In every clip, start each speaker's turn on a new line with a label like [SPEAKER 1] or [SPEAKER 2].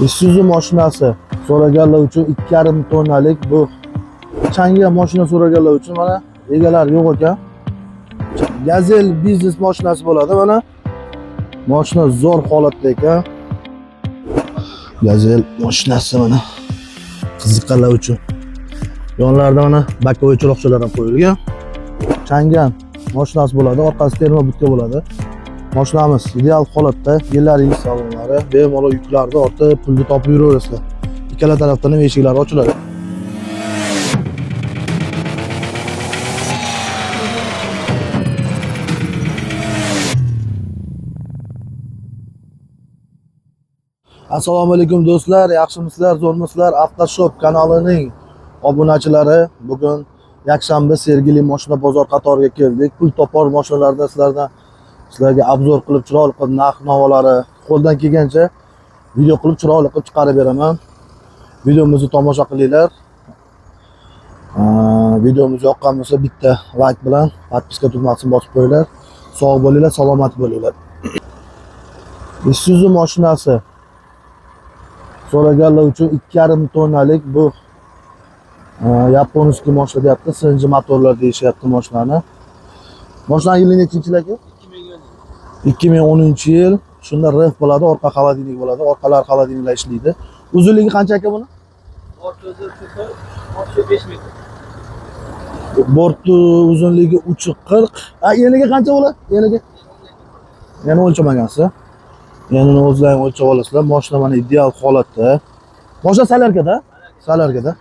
[SPEAKER 1] Isuzu mashinasi so'raganlar uchun 2,5 tonnalik bu changi mashina so'raganlar uchun mana egalar yo'q ekan. Gazel biznes mashinasi bo'ladi mana. Mashina zo'r holatda ekan. Gazel mashinasi mana qiziqqanlar uchun. Yonlarida mana bakovey chiroqchalar ham qo'yilgan. Changan mashinasi bo'ladi, orqasi termobudka bo'ladi. Mashinamiz ideal holatda, yillari salonlari, bemalol yuklarni ortib, pulni topib yuraverasizlar. Ikkala tarafdan ham eshiklar ochiladi. Assalomu alaykum do'stlar, yaxshimisizlar, zo'rmisizlar? Avtoshop kanalining obunachilari, bugun yakshanba Sergeli mashina bozor qatoriga keldik. Pul topar mashinalarni sizlarga obzor qilib, chiroyli qilib narx-navolari qo'ldan kelgancha video qilib chiroyli qilib chiqarib beraman. Videomizni tomosha qilinglar. Videomiz yoqqan bo'lsa bitta like bilan podpiska tugmasini bosib qo'yinglar. Sog' bo'linglar, salomat bo'linglar. Isuzu mashinasi so'raganlar uchun 2,5 tonnalik bu yaponiskiy mashina deyapti, sinji motorlar deyishyapti mashinani. Mashina yili nechinchi aka? 2010-yil. Shunda RF bo'ladi, orqa xolodilnik bo'ladi, orqalar xolodilniklar ishlaydi. Uzunligi qancha aka buni? Borti uzunligi 340. Eniga qancha bo'ladi? Eniga? Yana o'lchamagansiz. Yanini o'zlaring o'lchab olasizlar. Mashina mana ideal holatda. Mashina salarkada, salarkada.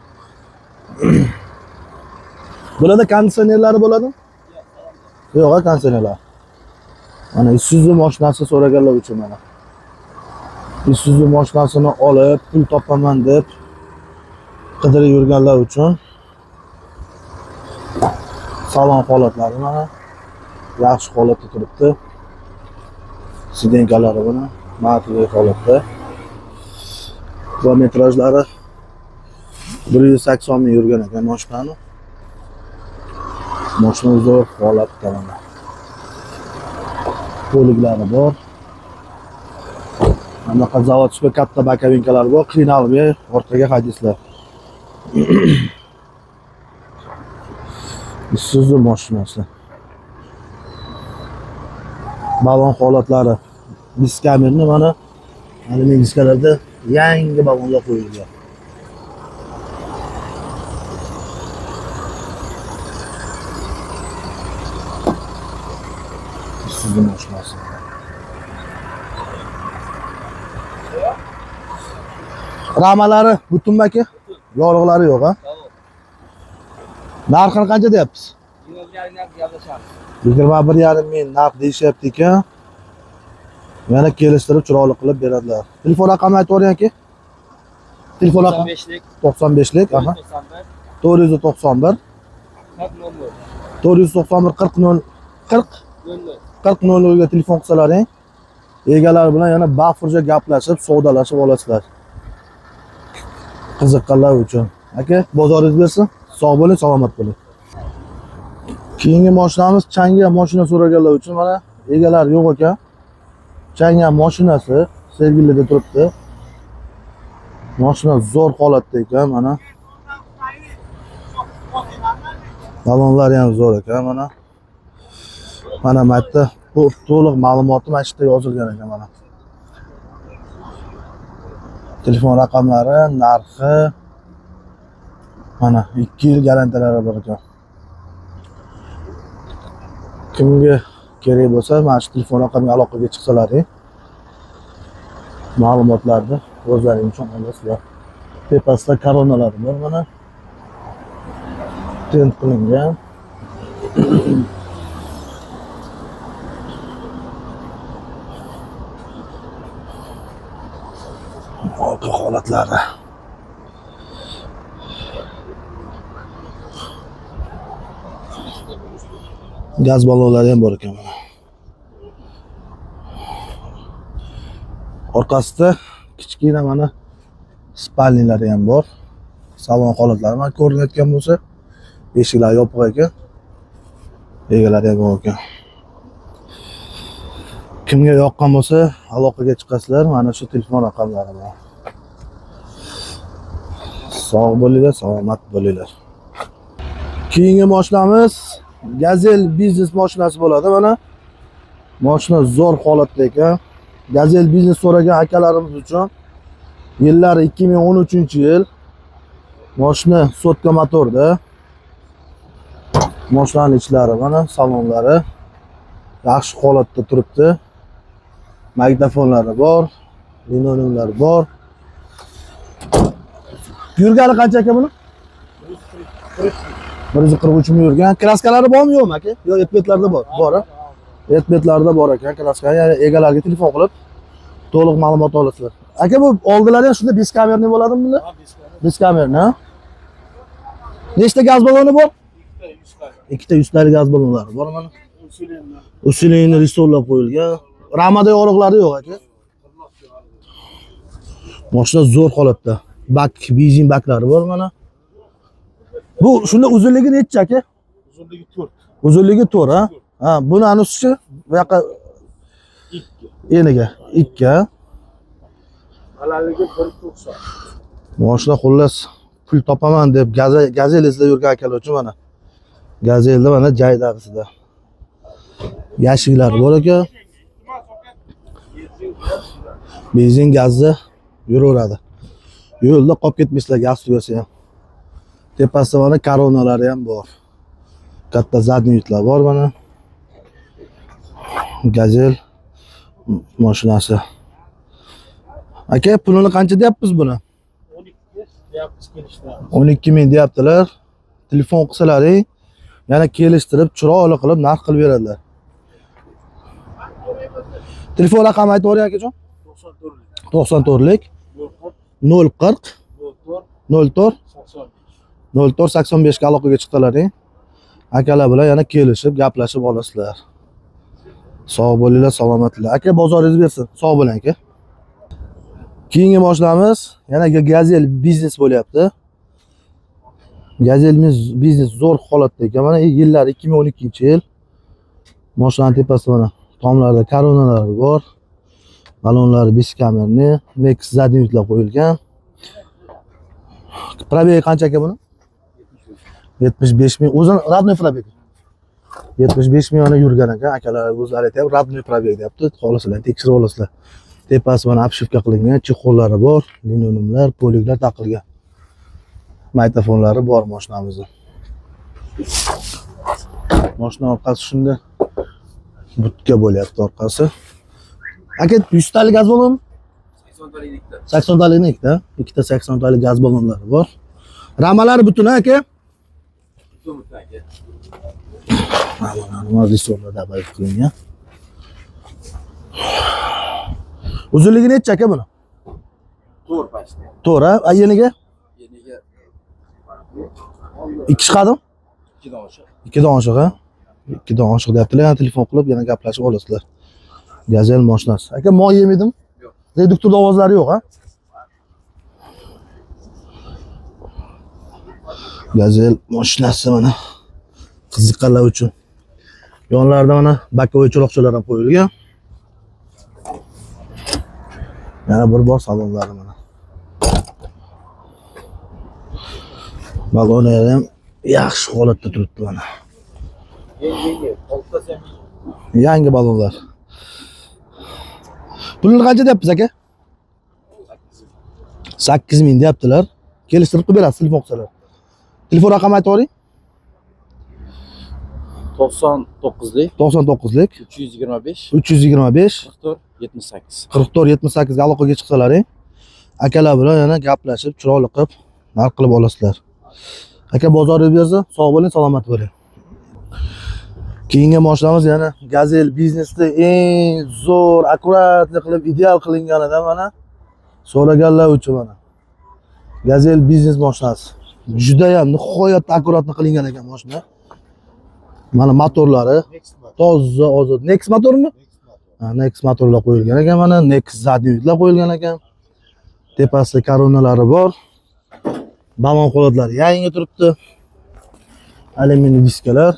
[SPEAKER 1] Bularda konditsionerlari bo'ladimi? Yo'q, konditsionerlar. Mana Isuzu mashinasi so'raganlar uchun mana. Isuzu mashinasini olib, pul topaman deb qidirib yurganlar uchun salon holatlari mana yaxshi holatda turibdi. Sidenkalari buni matli holatda. Kilometrajlari 180 ming yurgan ekan mashinani. Mashina zo'r holatda mana. Poliglari bor. Anaqa zavodskiy katta bakavinkalar bor. Qiynalmay orqaga haydasizlar. Isuzu mashinasi. Balon holatlari. Diskamerni mana alyumin diskalarda yangi balonlar qo'yilgan. Isuzu mashinasi. Ramalari butunmi aka? Yorug'lari yo'q, ha? Narxini qancha deyapsiz? 21,5 ming narx deyishyapti ekan. Yana kelishtirib chiroyli qilib beradilar. Telefon raqamini aytib o'ring aka. Telefon raqami 95lik, aha. 491 491 40 ga telefon qilsalaring, egalar bilan yana bafurja gaplashib, savdolashib olasizlar. Qiziqqanlar uchun. Aka, bozoringiz bersin. Sog' bo'ling, salomat bo'ling. Keyingi mashinamiz changan mashina so'raganlar uchun mana egalar yo'q ekan. Changan mashinasi Sergelida turibdi. Mashina zo'r holatda ekan mana. Balonlari ham zo'r ekan mana. Mana bu yerda bu to'liq ma'lumotni mana shu yerda yozilgan ekan mana. Telefon raqamlari, narxi mana 2 yil garantiyalari bor ekan. Kimga kerak bo'lsa, mana shu telefon raqamiga aloqaga chiqsalaring, ma'lumotlarni o'zlaringiz uchun olasizlar. Tepasida koronalari bor mana. Tent qilingan. Orqa holatlari. Gaz ballonlari ham bor ekan mana. Orqasida kichkina mana spalnilari ham bor. Salon holatlari mana ko'rinayotgan bo'lsa, eshiklar yopiq ekan. Egalari ham bor ekan. Kimga yoqqan bo'lsa aloqaga chiqasizlar, mana shu telefon raqamlari bor. Sog' bo'linglar, salomat bo'linglar. Keyingi mashinamiz Gazel biznes mashinasi bo'ladi mana. Mashina zo'r holatda ekan. Gazel biznes so'ragan akalarimiz uchun yillari 2013-yil. Mashina sotka motorda. Mashinaning ichlari mana, salonlari yaxshi holatda turibdi. Magnitofonlari bor, linoleumlar bor. Yurgani qancha aka buni? 143 ming yurgan. Kraskalari bormi yo'qmi aka? Yo'q, etbetlarda bor. Bor. Etbetlarda bor ekan kraska. Ya'ni egalariga telefon qilib to'liq ma'lumot olasizlar. Aka bu oldilari ham shunda 5 kamerali bo'ladimi bular? 5 kamerali, ha? Nechta gaz balloni bor? Ikkita 100 talik gaz ballonlari bor mana. Usulini risolab qo'yilgan. Ramada yorug'lari yo'q aka. Mashina zo'r holatda. Bak, benzin baklari bor mana. Bu shunda uzunligi necha aka?
[SPEAKER 2] Uzunligi 4.
[SPEAKER 1] Uzunligi 4, ha? Ha, buni anusichi bu yoqqa 2. Eniga 2.
[SPEAKER 2] Balandligi 1.90.
[SPEAKER 1] Mashina xullas pul topaman deb Gazel izlab yurgan akalar uchun mana. Gazelda mana joydag'isida. Yashiklar bor ekan. Benzin gazni yuraveradi. Yo'lda qolib ketmaysizlar gaz tugasa ham. Tepasida mana koronalari ham bor. Katta zadniylar bor mana. Gazel mashinasi. Aka, pulini qancha deyapmiz buni?
[SPEAKER 2] 12 deyapmiz kelishdi.
[SPEAKER 1] 12 ming deyaptilar. Telefon qilsalaring, yana kelishtirib, chiroyli qilib narx qilib beradilar. Telefon raqami aytib o'ring akajon. 94lik 040 04 85 ga aloqaga chiqsalaring, akalar bilan yana kelishib, gaplashib olasizlar. Sog' bo'linglar, salomatlar. Aka, bozoringiz bersin. Sog' bo'ling aka. Keyingi mashinamiz yana Gazel biznes bo'lyapti. Gazel biznes zo'r holatda ekan. Mana yillar 2012-yil. Mashinaning tepasida mana tomlarda koronalari bor. Balonlari 5 kamerli, Nex zadniylar qo'yilgan. Probegi qancha aka buni? 75 ming. O'zini radnoy probegi. 75 ming ona yurgan ekan. Akalar o'zlari aytib, radnoy probeg deyapti. Xohlasizlar tekshirib olasizlar. Tepasi mana obshivka qilingan, chexollari bor, linoleumlar, poliglar taqilgan. Magnitofonlari bor mashinamizning. Mashina orqasi shunda butka bo'lyapti orqasi. Aka, 100 talik gaz ballonmi?
[SPEAKER 2] 80 talikda.
[SPEAKER 1] 80 talikda, ikkita 80 talik gaz ballonlari bor. Ramalari butun aka?
[SPEAKER 2] Butun aka.
[SPEAKER 1] Mana risolada bayt qilingan. Uzunligi necha aka buni?
[SPEAKER 2] 4 pashta.
[SPEAKER 1] To'g'ri, a yeniga?
[SPEAKER 2] Yeniga
[SPEAKER 1] 2 chiqadimi?
[SPEAKER 2] 2 dan oshiq.
[SPEAKER 1] 2 dan oshiq, ha? 2 dan oshiq deyaptilar. Yana telefon qilib, yana gaplashib olasizlar. Gazel mashinasi. Aka, moy yemidimi?
[SPEAKER 2] Yo'q.
[SPEAKER 1] Reduktor ovozlari yo'q, ha? Gazel mashinasi mana. Qiziqqanlar uchun. Yonlarida mana bakovoy chiroqchalar ham qo'yilgan. Yana bir bor salonlari mana. Balonlar ham yaxshi holatda turibdi mana. Yangi balonlar. Pulini qancha deyapsiz aka? 8 ming deyaptilar. Kelishtirib qilib berasiz telefon qilsalar. Telefon raqamini aytib o'ring.
[SPEAKER 2] 99lik
[SPEAKER 1] 99lik
[SPEAKER 2] 325
[SPEAKER 1] 325
[SPEAKER 2] 44 78.
[SPEAKER 1] 44 78 ga aloqaga chiqsalaring, akalar bilan yana gaplashib, chiroyli qilib narx qilib olasizlar. Aka, bozoringiz bersin, sog' bo'ling, salomat bo'ling. Keyingi mashinamiz yana Gazel biznesda eng zo'r, akkuratli qilib ideal qilinganidan mana so'raganlar uchun mana. Gazel biznes mashinasi. Juda ham nihoyatda akkuratli qilingan ekan mashina. Mana motorlari toza ozod. Nex motormi? Ha, Nex motorlar qo'yilgan ekan mana, Nex zadniylar qo'yilgan ekan. Tepasida koronalari bor. Balon hollatlari yangi turibdi. Alyuminiy diskalar.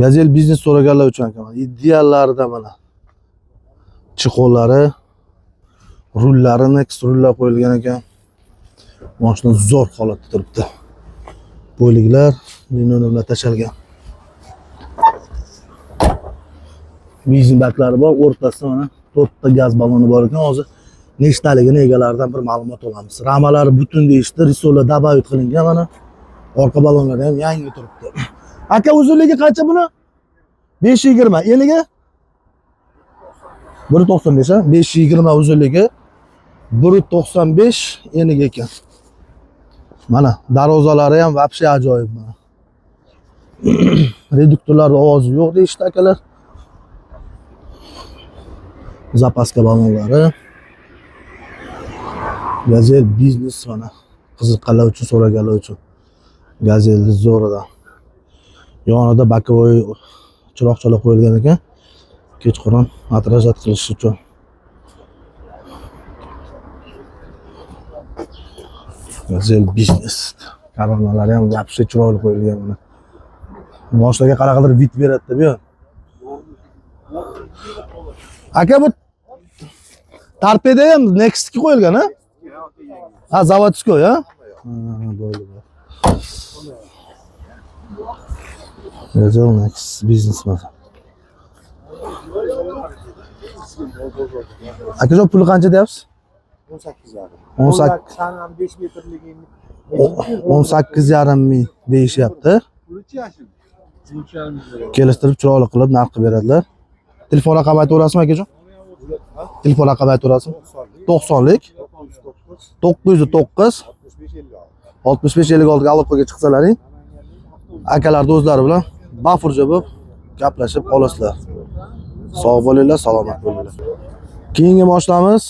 [SPEAKER 1] Gazel biznes so'raganlar uchun ekan. Ideallaridan mana. Chexollari, Rullari Nex rullar qo'yilgan ekan. Mashina zo'r holatda turibdi. Bo'liklar linoleum bilan tashalgan. Benzin baklari bor, o'rtasida mana 4 ta gaz balloni bor ekan. Hozir nechtaligini egalaridan bir ma'lumot olamiz. Ramalari butun deyishdi, risola dabavit qilingan mana. Orqa ballonlari ham yangi turibdi. Aka, uzunligi qancha buni? 520. Eniga 1.95 ha? 520 uzunligi, 1.95 eniga ekan. Mana darvozalari ham vobshe ajoyib mana. Reduktorlarda ovozi yo'q deyishdi akalar. Zapaska ballonlari. Gazel biznes mana. Qiziqqanlar uchun, so'raganlar uchun. Gazelni zo'ridan. Yonida bokovoy chiroqchalar qo'yilgan ekan. Kechqurun atrajat qilish uchun. Gazel biznes. Karonalari ham vobshe chiroyli qo'yilgan mana. Boshlarga qaraqadir vid beradi-da bu. Aka, bu torpeda ham Next'ga qo'yilgan, ha? Ha, zavodskoy, ha? Bo'ldi. Gazel Next biznes mana. Akajon, puli qancha deyapsiz? 18,5 ming deyishyapti. Kelishtirib chiroyli qilib narx qilib beradilar. Telefon raqamini aytaverasizmi akajon? Telefon raqamini aytaverasizmi? 90lik 909 6556 ga aloqaga chiqsalaring, akalarni o'zlari bilan bafurja bo'lib gaplashib olasizlar. Sog' bo'linglar, salomat bo'linglar. Keyingi mashinamiz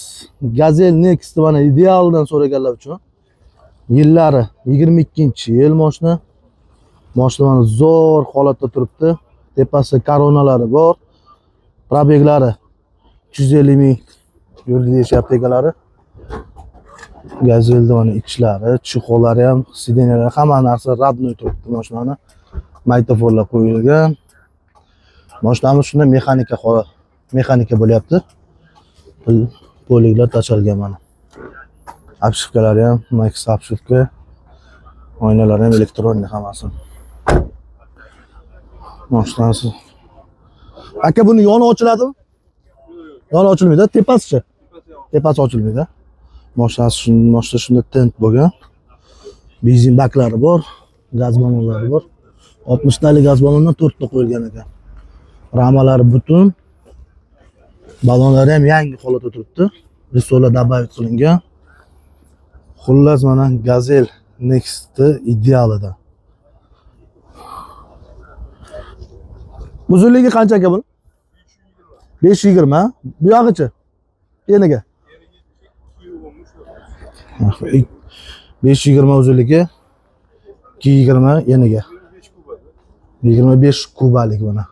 [SPEAKER 1] Gazel Next mana idealdan so'raganlar uchun. Yillari 22-yil mashina. Mashina mana zo'r holatda turibdi. Tepasi koronalari bor. Probeglari 250 ming yurdi deyishyapti egalari. Gazelda mana ichlari, chexollari ham, sidenalari, hamma narsa radnoy turibdi mashinani. Magnitofonlar qo'yilgan. Mashinamiz shunda mexanika bo'lyapti. Bo'liklar tashilgan mana. Obshivkalari ham Max obshivka. Oynalari ham elektronik hammasi. Mashinasi. Aka, buni yoni ochiladimi? Yoni ochilmaydi, tepasicha. Tepasi ochilmaydi. Mashina shunda tent bo'lgan. Benzin baklari bor, gaz ballonlari bor. 60 talik gaz ballondan 4 ta qo'yilgan ekan. Ramalari butun. Ballonlari ham yangi holatda turibdi. Risola dabavit qilingan. Xullas mana Gazel Next idealida. Uzunligi qancha aka bu? 520. Bu yog'ichi. Eniga. 520 uzunligi, 220 eniga. 25 kubalik mana.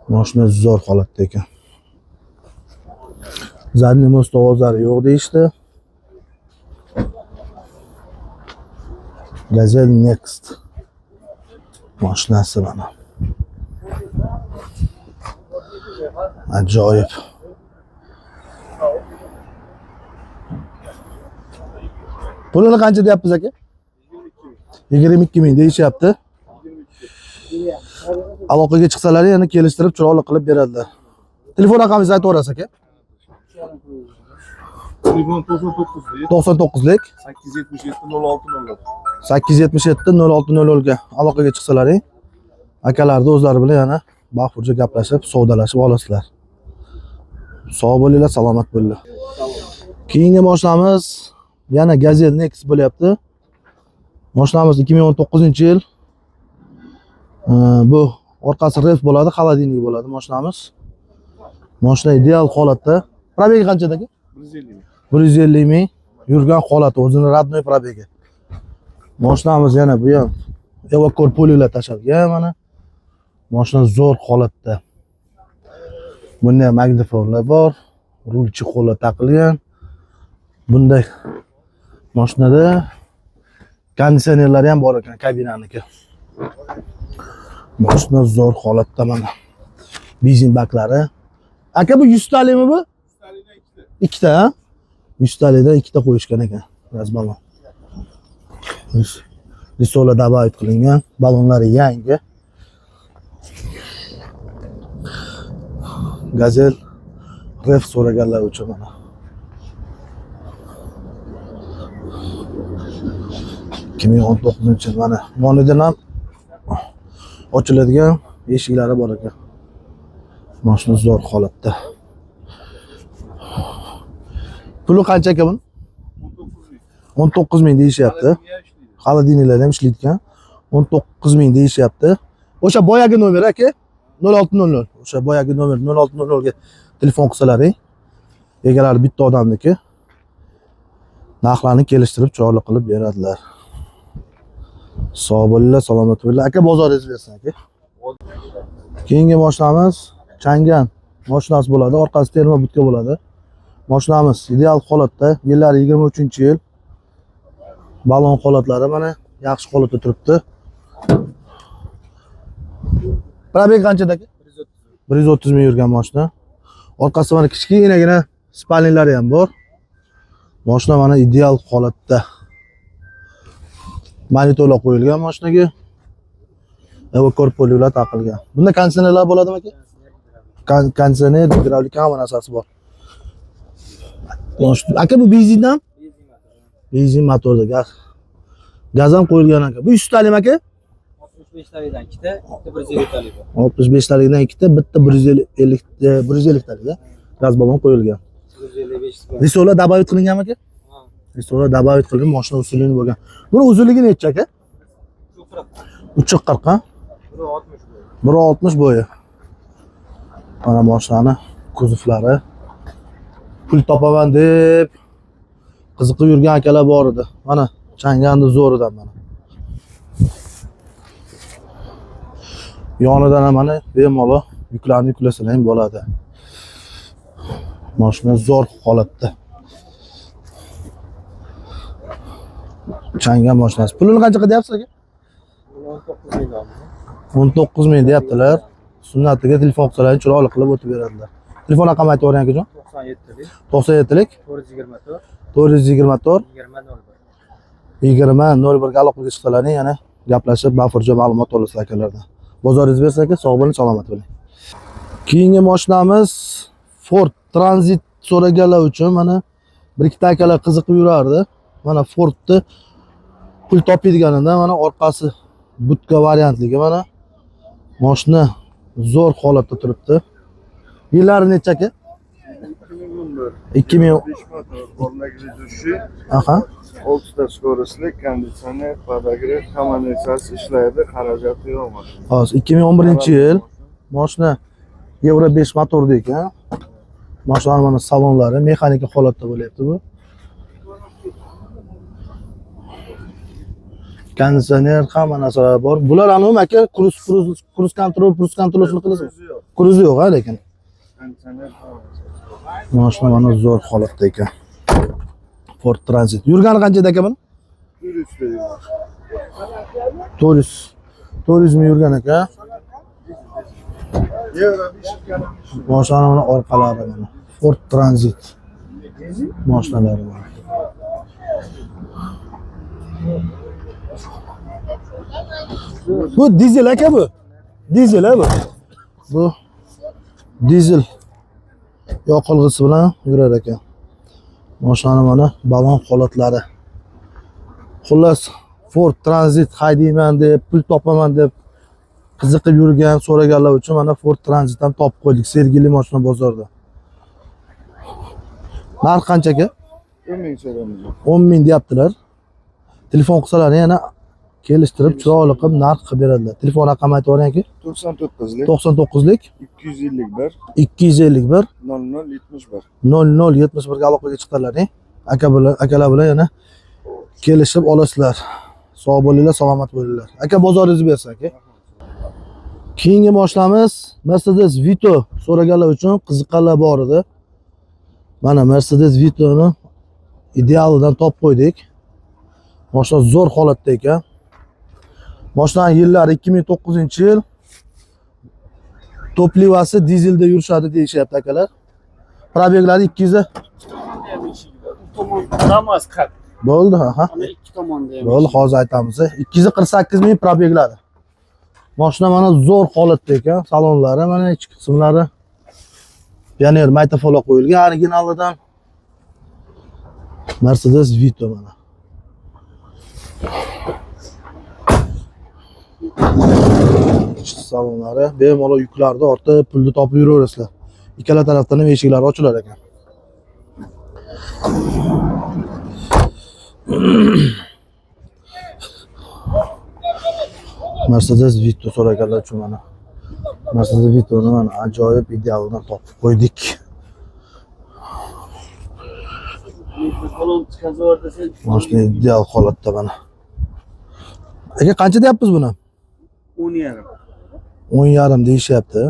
[SPEAKER 1] Mashina zo'r holatda ekan. Zadniy most ovozlari yo'q deyishdi. Gazel Next mashinasi mana. Ajoyib. Pulini qancha deyapsiz aka? 22 ming deyishyapti. Aloqaga chiqsalaring yana kelishtirib chiroyli qilib beradilar. Telefon raqamingizni aytaverasiz aka?
[SPEAKER 3] Telefon
[SPEAKER 1] 99lik 877 06 ga aloqaga chiqsalaring, akalarni o'zlari bilan yana bafurja gaplashib, savdolashib olasizlar. Sog' bo'linglar, salomat bo'linglar. Keyingi mashinamiz yana Gazel Next bo'lyapti. Mashinamiz 2019-yil. Bu orqasi ref bo'ladi, xolodilnik bo'ladi mashinamiz. Mashina ideal holatda. Probegi qancha aka? 150 ming yurgan holati, o'zini radnoy probegi. Mashinamiz yana bu ham evakor polilar tashalgan mana. Mashina zo'r holatda. Bunda magnitofonlar bor, rul chexollar taqilgan. Bunday mashinada konditsionerlari ham bor ekan, kabinaniki. Mashina zo'r holatda mana. Benzin baklari. Aka, bu 100 talikmi bu? 2 ta, ha? 100 talikdan ikkita qo'yishgan ekan. Gaz balon. Risola dabait qilingan, balonlari yangi. Gazel ref so'raganlar uchun mana. Kimi 19-yil mana. Yonidan ham ochiladigan eshiklari bor ekan. Mashina zo'r holatda. Puli qancha ekan buni? 19 ming deyishyapti. Xolodilniklar ham ishlaydigan. 19 ming deyishyapti. O'sha boyagi nomer aka 0600. O'sha boyagi nomer 0600 ga telefon qilsalaring. Egalari bitta odamniki. Narxlarni kelishtirib chiroyli qilib beradilar. Sog' bo'linglar, salomat bo'linglar. Aka bozoringiz bersin aka. Keyingi mashinamiz Changan mashinasi bo'ladi. Orqasi terma butka bo'ladi. Mashinamiz ideal holatda, yillari 23-yil. Balon holatlari mana yaxshi holatda turibdi. Probeg qanchadagi? 130 ming yurgan mashina. Orqasida mana kichkinagina spalninglari ham bor. Mashina mana ideal holatda. Monitorlar qo'yilgan mashinaga. Va korpuslar taqilgan. Bunda konditsionerlar bo'ladimi aka? Konditsioner, gidravlik hamma narsasi bor. Aka bu benzindan? Benzin motorda gaz. Gaz ham qo'yilgan aka. Bu 100 talikmi aka?
[SPEAKER 2] 65 talikdan ikkita, bitta 150 talik bor.
[SPEAKER 1] 65 talikdan ikkita, bitta 150 talik. Gaz balon qo'yilgan.
[SPEAKER 2] 155
[SPEAKER 1] Risola dabait qilinganmi aka?
[SPEAKER 2] Ha.
[SPEAKER 1] Risola dabait qilingan, mashina usulini bo'lgan. Buni uzunligi necha aka? 340 ha? 160 bo'yi. Mana mashinani kuzovlari. Pul topaman deb qiziqib yurgan akalar bor edi. Mana Changanni zo'ridan mana. Yonidan ham mana bemalol yuklarni yuklasalar ham bo'ladi. Mashina zo'r holatda. Changan mashinasi. Pulini qancha qilyapsiz aka?
[SPEAKER 2] 19 ming dollar.
[SPEAKER 1] 19 ming deyaptilar. Sunnatiga telefon qilsalaring chiroyli qilib o'tib beradilar. Telefon raqamini aytib o'ring akajon.
[SPEAKER 2] 97 lik
[SPEAKER 1] 97lik
[SPEAKER 2] 424
[SPEAKER 1] 424
[SPEAKER 2] 20 01.
[SPEAKER 1] 20 01 ga aloqaga chiqsalaring yana gaplashib bafurja ma'lumot olasiz akalardan. Bozoringiz bersa aka, sog' bo'ling, salomat bo'ling. Keyingi mashinamiz Ford Transit so'raganlar uchun mana bir ikkita akalar qiziqib yurardi. Mana Fordni pul topadiganida mana orqasi butka variantligi mana. Mashina zo'r holatda turibdi. Yillari necha aka? 2000
[SPEAKER 3] O'rnakli dushi,
[SPEAKER 1] aha.
[SPEAKER 3] 6 ta skorostli, konditsioner, podogrev, hamma narsasi ishlaydi, xarajati yo'q mashina.
[SPEAKER 1] Hozir 2011-yil mashina Euro 5 motorda ekan. Mashina mana salonlari mexanika holatda bo'lyapti bu. Konditsioner hamma narsalar bor. Bular anavmi aka, kruz kontrol qilasizmi? Kruzi yo'q ha lekin.
[SPEAKER 3] Konditsioner
[SPEAKER 1] Mashina mana zo'r holatda ekan. Ford Transit. Yurgani qanchada aka buni? 400 ming yurgan aka. Mashina mana orqalari mana. Ford Transit. Mashinalari mana. Bu dizel aka bu. Dizel ha bu. Bu dizel yoqilg'isi bilan yurar ekan. Mashina mana balon holatlari. Xullas Ford Transit haydayman deb, pul topaman deb qiziqib yurgan, so'raganlar uchun mana Ford Transitdan topib qo'ydik Sergeli mashina bozorda. Narx qancha aka?
[SPEAKER 3] 10 ming so'raymiz.
[SPEAKER 1] 10 ming deyaptilar. Telefon qilsalar yana kelishtirib chiroyli qilib narx qilib beradilar. Telefon raqamini aytib o'ring aka.
[SPEAKER 3] 99 lik
[SPEAKER 1] 99lik
[SPEAKER 3] 251
[SPEAKER 1] 251
[SPEAKER 3] 0071.
[SPEAKER 1] 0071 ga aloqaga chiqsalaring, akalar bilan yana kelishib olasizlar. Sog' bo'linglar, salomat bo'linglar. Aka bozoringizni bersin aka. Keyingi mashinamiz Mercedes Vito so'raganlar uchun qiziqqanlar bor edi. Mana Mercedes Vito'ni idealidan topib qo'ydik. Mashina zo'r holatda ekan. Mashinaning yillari 2009-yil. Toplivasi dizelda yurishadi deyishyapti akalar. Probeglari
[SPEAKER 4] tomon damas kat.
[SPEAKER 1] Bo'ldi, ha.
[SPEAKER 4] Ana ikki tomonda ham.
[SPEAKER 1] Bo'ldi, hozir aytamiz. 248 ming probeglari. Mashina mana zo'r holatda ekan. Salonlari mana ichki qismlari Pioneer maytafolo qo'yilgan originalidan. Mercedes Vito mana. Ichki salonlari bemalol yuklarni ortib, pulni topib yuraverasizlar. Ikkala tarafdan ham eshiklari ochilar ekan. Mercedes Vito so'raganlar uchun mana Mercedes Vito'ni mana ajoyib idealdan topib qo'ydik.
[SPEAKER 4] Salon chiqazaverdi sen.
[SPEAKER 1] Mashina ideal holatda mana. Aka qancha deyapmiz buni?
[SPEAKER 4] 10,5.
[SPEAKER 1] 10,5 deyishyapti.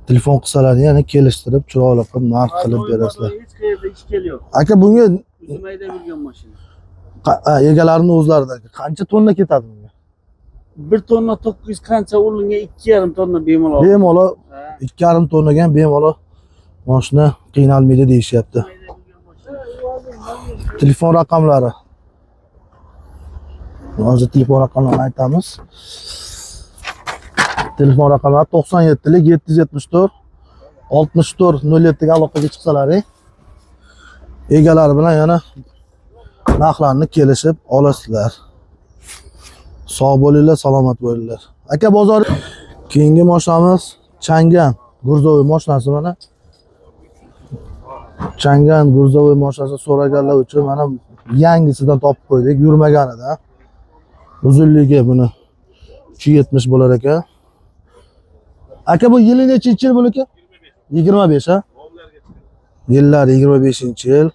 [SPEAKER 1] Telefon qilsalarni yana kelishtirib, chiroyli qilib narx qilib berasizlar.
[SPEAKER 4] Hech qayerda ish kelyapti.
[SPEAKER 1] Aka bunga
[SPEAKER 4] O'zim haydab yurgan mashina.
[SPEAKER 1] egalarining o'zlaridan qancha tonna ketadi bunga?
[SPEAKER 4] 1 tonna 900 qancha o'rniga 2,5 tonna bemalol.
[SPEAKER 1] Bemalol 2,5 tonnaga ham bemalol mashina qiynalmaydi deyishyapti. Telefon raqamlari. Hozir telefon raqamlarini aytamiz. Telefon raqamlari 97 774 64 07 ga aloqaga chiqsalaring, egalari bilan yana narxlarni kelishib olasizlar. Sog' bo'linglar, salomat bo'linglar. Aka bozor. Keyingi mashinamiz Changan Gurzovoy mashinasi mana. Changan Gurzovoy mashinasi so'raganlar uchun mana yangisidan topib qo'ydik, yurmaganida. Uzunligi buni 370 bo'lar ekan. Aka bu yili nechinchi yil bu ekan? 25 ha? Yillar 25-yil.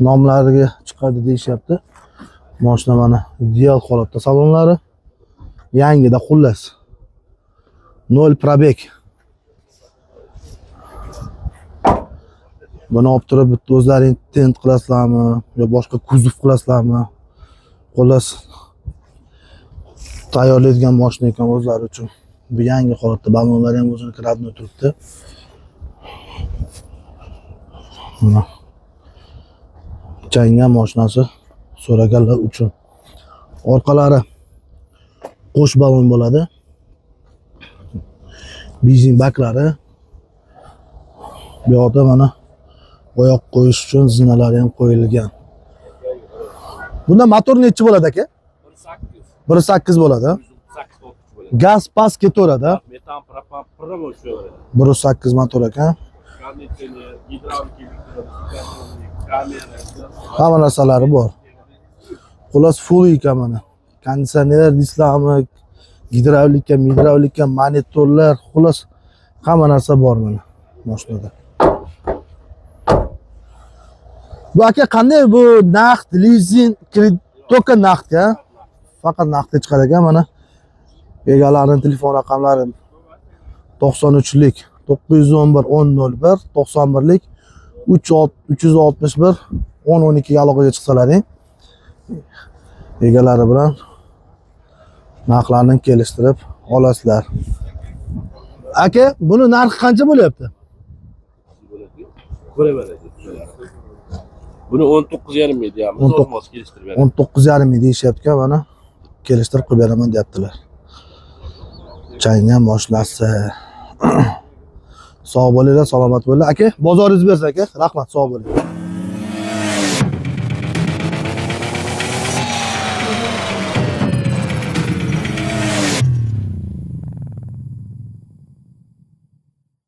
[SPEAKER 1] Nomlariga chiqadi deyishyapti. Mashina mana ideal holatda, salonlari yangida xullas. 0 probeg. Buni olib turib bitta o'zlaring tent qilasizlarmi yo boshqa kuzov qilasizlarmi? Xullas tayyorlaydigan mashina ekan o'zlari uchun. Bu yangi holatda, balonlari ham o'zini kirabni turibdi. Mana Changan mashinasi so'raganlar uchun. Orqalari qo'sh balon bo'ladi. Benzin baklari. Bu yoqda mana oyoq qo'yish uchun zinalari ham qo'yilgan. Bunda motor nechi bo'ladi aka? 1.8 bo'ladi. Gaz pas ketaveradi.
[SPEAKER 5] Metan propan pira bo'ladi.
[SPEAKER 1] 1.8 motor ekan.
[SPEAKER 5] Konditsioner, gidravlik, kamera.
[SPEAKER 1] Hamma narsalari bor. Xullas full ekan mana. Konditsioner, dislamik, gidravlika, monitorlar, xullas hamma narsa bor mana mashinada. Bu aka qanday bu naqd, lizing, kredit to'ka naqdga? Faqat naqdga chiqar ekan mana. Egalarining telefon raqamlari 93lik 911 1001, 91lik 361 1012 ga aloqaga chiqsalaring, egalari bilan narxlarni kelishtirib olasizlar. Aka, buni narxi qancha bo'lyapti?
[SPEAKER 5] Ko'raveradi. Buni 19,5 deyapmiz. O'zimiz kelishtirib beramiz.
[SPEAKER 1] 19,5 deyishyapti, mana kelishtirib qo'yib beraman deyaptilar. Changan mashinasi. Sog' bo'linglar, salomat bo'linglar. Aka, bozoringiz bersin aka. Rahmat, sog' bo'ling.